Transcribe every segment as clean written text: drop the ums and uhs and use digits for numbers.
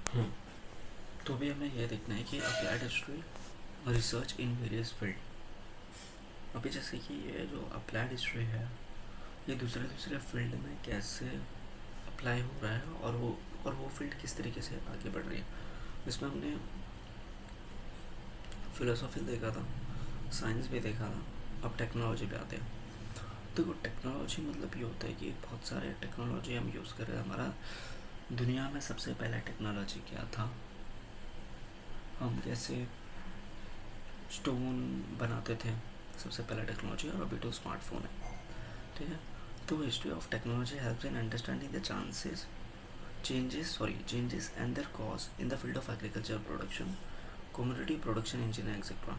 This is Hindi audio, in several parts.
हम्म, तो अभी हमें यह देखना है कि applied history research in various field. अभी जैसे कि ये जो अप्लाइड हिस्ट्री है, ये दूसरे दूसरे फील्ड में कैसे अप्लाई हो रहा है, और वो फील्ड किस तरीके से आगे बढ़ रही है। इसमें हमने फिलोसॉफी देखा था, साइंस भी देखा था, अब टेक्नोलॉजी पे आते हैं। देखो, टेक्नोलॉजी मतलब ये होता है कि बहुत सारे टेक्नोलॉजी हम यूज़ कर रहे हैं। हमारा दुनिया में सबसे पहला टेक्नोलॉजी क्या था? हम कैसे स्टोन बनाते थे, सबसे पहला टेक्नोलॉजी, और अभी तो स्मार्टफोन है। ठीक है। तो history of technology helps in understanding the changes and their cause in the field of agriculture production, commodity production, engineering, etc.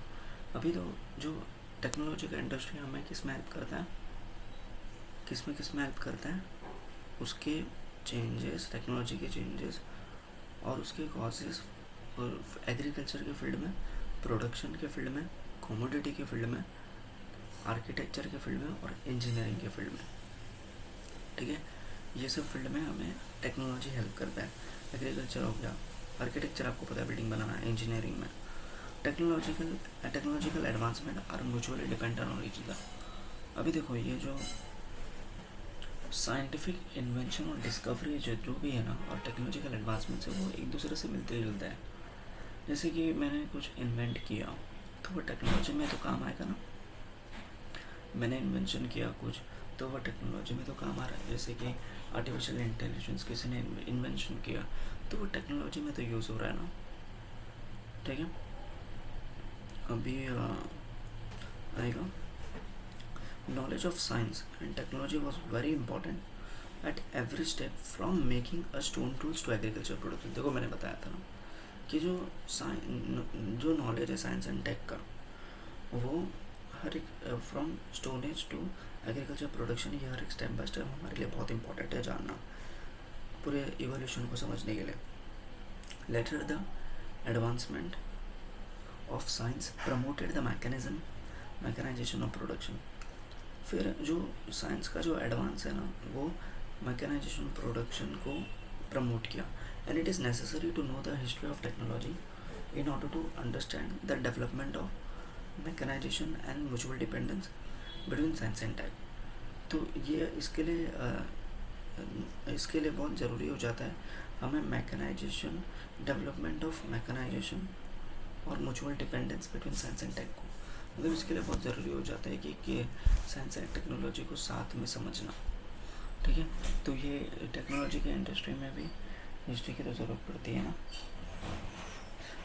अभी तो जो टेक्नोलॉजी का इंडस्ट्री हमें किस में हेल्प करता है, किस में हेल्प करता है? उसके चेंजेस, टेक्नोलॉजी के चेंजेस और उसके कॉजेस, और एग्रीकल्चर के फील्ड में, प्रोडक्शन के फील्ड में, कमोडिटी के फील्ड में, आर्किटेक्चर के फील्ड में और इंजीनियरिंग के फील्ड में। ठीक है। ये सब फील्ड में हमें टेक्नोलॉजी हेल्प करता है। एग्रीकल्चर हो गया, आर्किटेक्चर आपको पता है बिल्डिंग बनाना है, इंजीनियरिंग में technological advancement are mutually dependent on each other. अभी देखो, ये जो साइंटिफिक इन्वेंशन और डिस्कवरी जो भी है ना, और टेक्नोलॉजिकल एडवांसमेंट से वो एक दूसरे से मिलते जुलते हैं। जैसे कि मैंने कुछ इन्वेंट किया, तो वो टेक्नोलॉजी में तो काम आएगा ना। मैंने इन्वेंशन किया कुछ, तो वह टेक्नोलॉजी में तो काम आ रहा है। जैसे कि आर्टिफिशियल इंटेलिजेंस किसी ने इन्वेंशन किया, तो वो टेक्नोलॉजी में तो यूज़ हो रहा है ना। ठीक है। अभी आएगा, knowledge of science and technology was very important at every step from making a stone tools to agriculture production. देखो, मैंने बताया था ना कि जो नॉलेज है साइंस एंड टेक का, वो हर एक from stone age to agriculture production, ये हर एक स्टेप बाय स्टेप हमारे लिए बहुत इंपॉर्टेंट है जानना, पूरे इवोल्यूशन को समझने के लिए। Later the advancement of science promoted the mechanization of production. फिर जो साइंस का जो एडवांस है ना, वो मैकेनाइजेशन प्रोडक्शन को प्रमोट किया। And it is necessary to know the history of technology in order to understand the development of mechanization and mutual dependence between science and tech. तो ये इसके लिए बहुत ज़रूरी हो जाता है हमें मैकेनाइजेशन, डेवलपमेंट ऑफ मैकेनाइजेशन और mutual dependence between science and tech को, मतलब इसके लिए बहुत ज़रूरी हो जाता है कि साइंस एंड टेक्नोलॉजी को साथ में समझना। ठीक है। तो ये टेक्नोलॉजी के इंडस्ट्री में भी हिस्ट्री की तो ज़रूरत पड़ती है ना।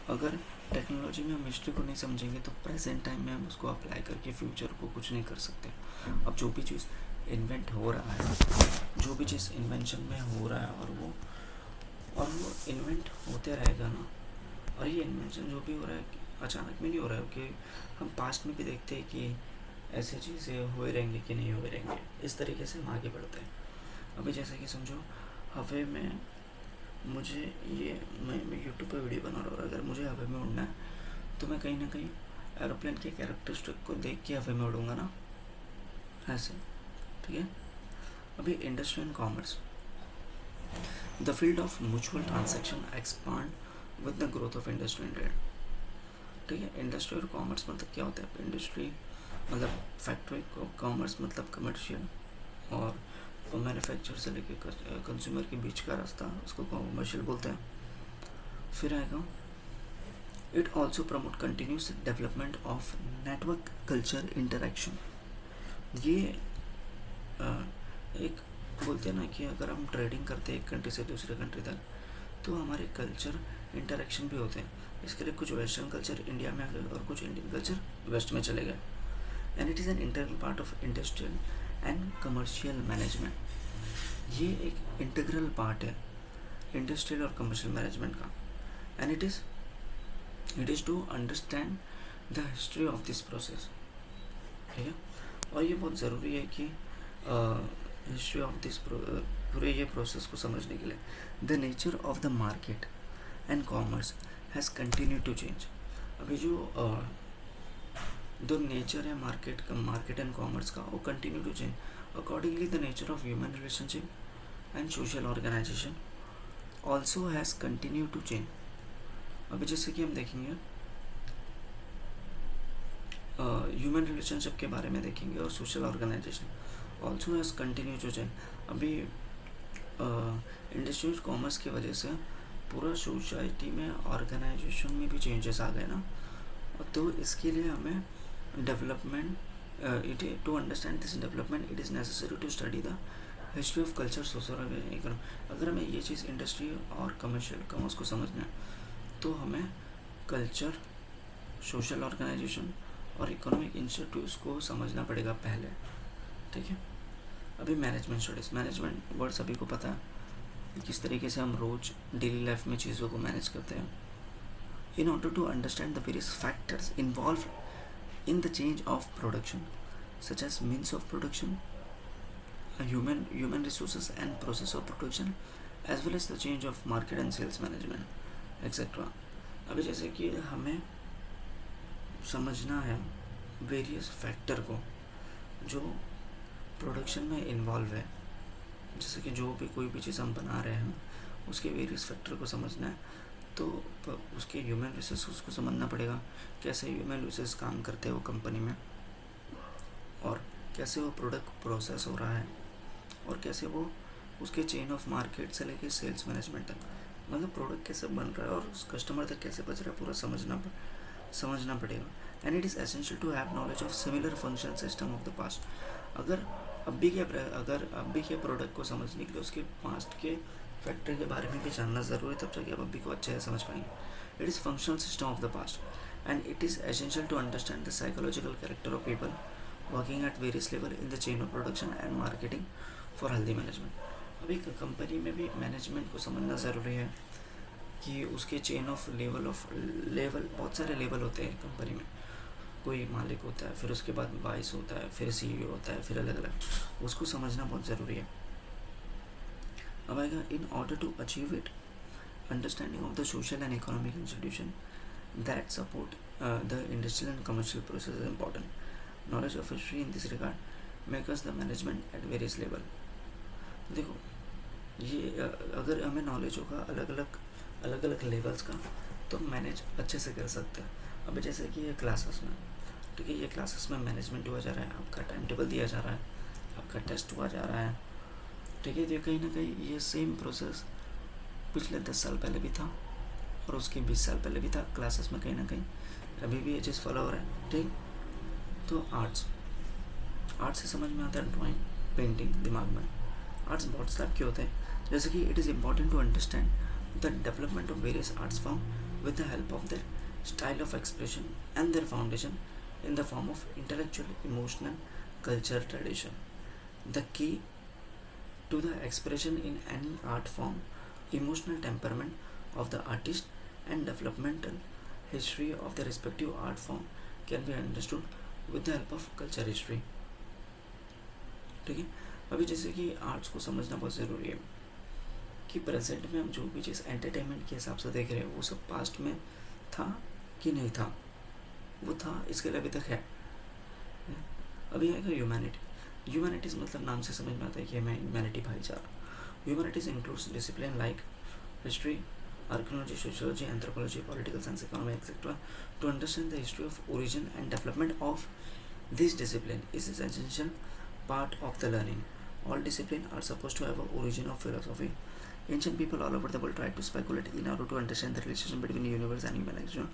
अगर टेक्नोलॉजी में हम हिस्ट्री को नहीं समझेंगे तो प्रेजेंट टाइम में हम उसको अप्लाई करके फ्यूचर को कुछ नहीं कर सकते। अब जो भी चीज़ इन्वेंट हो रहा है, जो भी चीज़ इन्वेंशन में हो रहा है, और वो इन्वेंट होते रहेगा ना। और ये इन्वेंशन जो भी हो रहा है अचानक में नहीं हो रहा है, कि हम पास्ट में भी देखते हैं कि ऐसी चीज़ें हुए रहेंगे कि नहीं हुए रहेंगे, इस तरीके से हम आगे बढ़ते हैं। अभी जैसे कि समझो, हवे में मुझे मैं यूट्यूब पर वीडियो बना रहा हूँ, अगर मुझे हवे में उड़ना है तो मैं कहीं ना कहीं एरोप्लेन के कैरेक्टरिस्टिक को देख के हवे में उड़ूँगा ना, ऐसे। ठीक है। अभी industry and commerce, the field of mutual transaction expand with the growth of industry and trade. ठीक है। इंडस्ट्री और कॉमर्स मतलब क्या होता है? इंडस्ट्री मतलब फैक्ट्री, कॉमर्स मतलब कमर्शियल, और मैन्युफैक्चर से लेकर कंज्यूमर के बीच का रास्ता, उसको कमर्शियल बोलते हैं। फिर आएगा, it also promote continuous development of network culture interaction. ये एक बोलते हैं ना कि अगर हम ट्रेडिंग करते हैं एक कंट्री से दूसरे कंट्री तक, तो हमारे कल्चर इंटरेक्शन भी होते हैं। इसके लिए कुछ वेस्टर्न कल्चर इंडिया में आ गए और कुछ इंडियन कल्चर वेस्ट में चले गए। And it is an integral part of industrial and commercial management. ये एक इंटीग्रल पार्ट है इंडस्ट्रियल और कमर्शियल मैनेजमेंट का। And it is to understand the history of this process. ठीक है। और ये बहुत ज़रूरी है कि हिस्ट्री ऑफ दिस पूरे ये प्रोसेस को समझने के लिए, the nature of the market and commerce has continue to change. अभी जो नेचर है मार्केट एंड कॉमर्स का, वो continue to change accordingly the nature of human relationship and social organization also has continue to change. अभी जैसे कि हम देखेंगे ह्यूमन रिलेशनशिप के बारे में देखेंगे और social organization also has continue to change. अभी इंडस्ट्रियल कॉमर्स की वजह से पूरा सोसाइटी में ऑर्गेनाइजेशन में भी चेंजेस आ गए ना, तो इसके लिए हमें development to understand this development it is necessary to study the history of culture social economy. अगर हमें ये चीज़ इंडस्ट्री और कमर्शियल कॉमर्स को समझना है तो हमें कल्चर, सोशल ऑर्गेनाइजेशन और इकोनॉमिक इंस्टीट्यूट्स को समझना पड़ेगा पहले, ठीक है। अभी मैनेजमेंट स्टडीज़, मैनेजमेंट वर्ड सभी को पता है किस तरीके से हम रोज़ डेली लाइफ में चीज़ों को मैनेज करते हैं। In order to understand the various factors involve in the change of production such as means of production, human resources and process of production as well as the change of market and sales management etc. अभी जैसे कि हमें समझना है वेरियस फैक्टर को जो प्रोडक्शन में इन्वॉल्व है, जैसे कि जो भी कोई भी चीज़ हम बना रहे हैं उसके वेरियस फैक्टर को समझना है, तो उसके ह्यूमन रिसोर्स को समझना पड़ेगा, कैसे ह्यूमन रिसोर्स काम करते हैं वो कंपनी में, और कैसे वो प्रोडक्ट प्रोसेस हो रहा है, और कैसे वो उसके चेन ऑफ मार्केट से लेके सेल्स मैनेजमेंट तक, मतलब प्रोडक्ट कैसे बन रहा है और कस्टमर तक कैसे पहुंच रहा है, पूरा समझना पड़ेगा। And it is essential to have knowledge of similar function system of the past. अगर अब भी के प्रोडक्ट को समझने के लिए उसके पास्ट के फैक्टर के बारे में भी जानना ज़रूरी है, तब जाके आप अभी को अच्छे से समझ पाएंगे। It is functional system of the past and it is essential to understand the psychological character of people working at various level in the chain of production and marketing for healthy management. अभी कंपनी में भी मैनेजमेंट को समझना ज़रूरी है कि उसके चेन ऑफ लेवल बहुत सारे लेवल होते हैं कंपनी में। कोई मालिक होता है, फिर उसके बाद वाइस होता है, फिर सीईओ होता है, फिर अलग अलग, उसको समझना बहुत ज़रूरी है। अब आएगा in order to achieve it understanding of the social and economic institution that support the industrial and commercial process is important. Knowledge of history in this regard makers the management at various level. देखो ये अगर हमें नॉलेज होगा अलग अलग लेवल्स का तो मैनेज अच्छे से कर सकते हैं। अभी जैसे कि ये क्लासेस में, ठीक है, ये क्लासेस में मैनेजमेंट हुआ जा रहा है, आपका टाइम टेबल दिया जा रहा है, आपका टेस्ट हुआ जा रहा है, ठीक है। तो कहीं ना कहीं ये सेम प्रोसेस पिछले 10 साल पहले भी था और उसके 20 साल पहले भी था क्लासेस में, कहीं ना कहीं अभी भी ये चीज़ फॉलो हो रहा है, ठीक। तो आर्ट्स से समझ में आता है ड्राइंग, पेंटिंग, दिमाग में आर्ट्स बहुत टाइप के होते हैं। जैसे कि it is important to understand the development of various arts form with the help of their style of expression and their foundation in the form of intellectual, emotional, culture, tradition. The key to the expression in any art form, emotional temperament of the artist and developmental history of the respective art form can be understood with the help of culture history. ठीक है। अभी जैसे कि आर्ट्स को समझना बहुत ज़रूरी है कि प्रेजेंट में हम जो भी चीज़ एंटरटेनमेंट के हिसाब से देख रहे हैं वो सब पास्ट में था कि नहीं था, वो था, इसके लिए अभी तक है। अभी आएगा ह्यूमैनिटीज़ मतलब नाम से समझ में आता है कि हमें ह्यूमैनिटी भाईचारा। Humanities includes discipline like history, archaeology, sociology, anthropology, political science, economy etcetera. To understand the history of origin and development of this discipline is an essential part of the learning. All disciplines are supposed to have an origin of philosophy. Ancient people all over the world tried to speculate in order to understand the relation between the universe and humanity.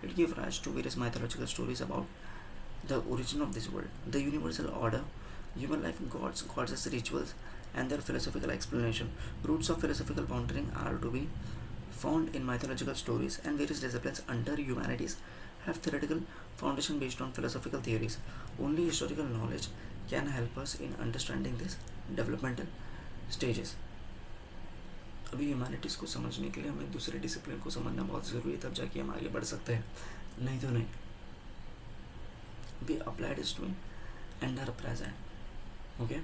It gave rise to various mythological stories about the origin of this world, the universal order, human life, gods, rituals, and their philosophical explanation. Roots of philosophical pondering are to be found in mythological stories, and various disciplines under humanities have theoretical foundation based on philosophical theories. Only historical knowledge can help us in understanding this developmental stages. अभी ह्यूमैनिटीज़ को समझने के लिए हमें दूसरे डिसिप्लिन को समझना बहुत ज़रूरी है, तब जाके हम आगे बढ़ सकते हैं, नहीं तो नहीं। अभी applied history and our present, okay.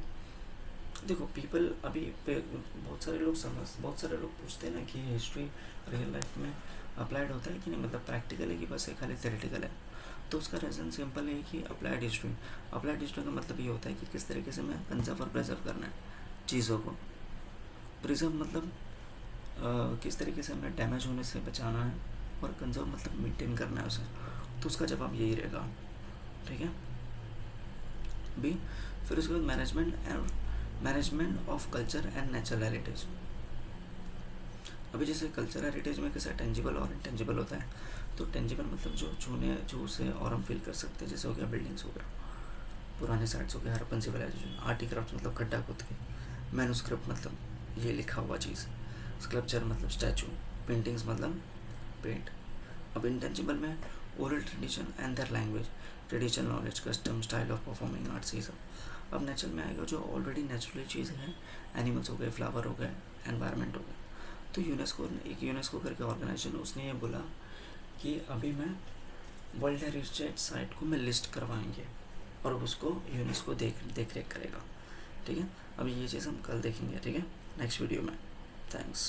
देखो पीपल अभी बहुत सारे लोग पूछते हैं ना कि हिस्ट्री रियल लाइफ में अप्लाइड होता है कि नहीं, मतलब प्रैक्टिकल है कि बस खाली थ्योरेटिकल है। तो उसका रीज़न सिंपल है कि अप्लाइड हिस्ट्री का मतलब ये होता है कि किस तरीके से मैं कंजर्व और प्रिजर्व करना है चीज़ों को। प्रिजर्व मतलब किस तरीके से हमें डैमेज होने से बचाना है और कंजर्व मतलब मेंटेन करना है उसे, तो उसका जवाब यही रहेगा, ठीक है। बी, फिर उसके बाद management of culture and natural heritage. अभी जैसे कल्चर हेरिटेज में कैसा टेंजिबल और इंटेंजिबल होता है, तो टेंजिबल मतलब जो छूने छू से और हम फील कर सकते हैं, जैसे हो गया बिल्डिंग्स हो गया, पुराने साइट्स हो गया, Harappan civilization, art and craft मतलब गड्ढा खोद के, मैन्युस्क्रिप्ट मतलब ये लिखा हुआ चीज़, स्कल्पचर मतलब स्टैचू, पेंटिंग्स मतलब पेंट। अब इंटेंजिबल में oral tradition and their language, traditional knowledge, custom, style of performing arts, ये सब। अब नेचुरल में आएगा जो ऑलरेडी नेचुरल चीज़ें हैं, एनिमल्स हो गए, फ्लावर हो गए, एनवायरनमेंट हो गया। तो यूनेस्को करके ऑर्गेनाइजेशन, उसने ये बोला कि अभी मैं वर्ल्ड हेरिटेज साइट को मैं लिस्ट करवाएंगे और उसको यूनेस्को देख रेख करेगा, ठीक है। अभी ये चीज़ हम कल देखेंगे, ठीक है, नेक्स्ट वीडियो में। थैंक्स।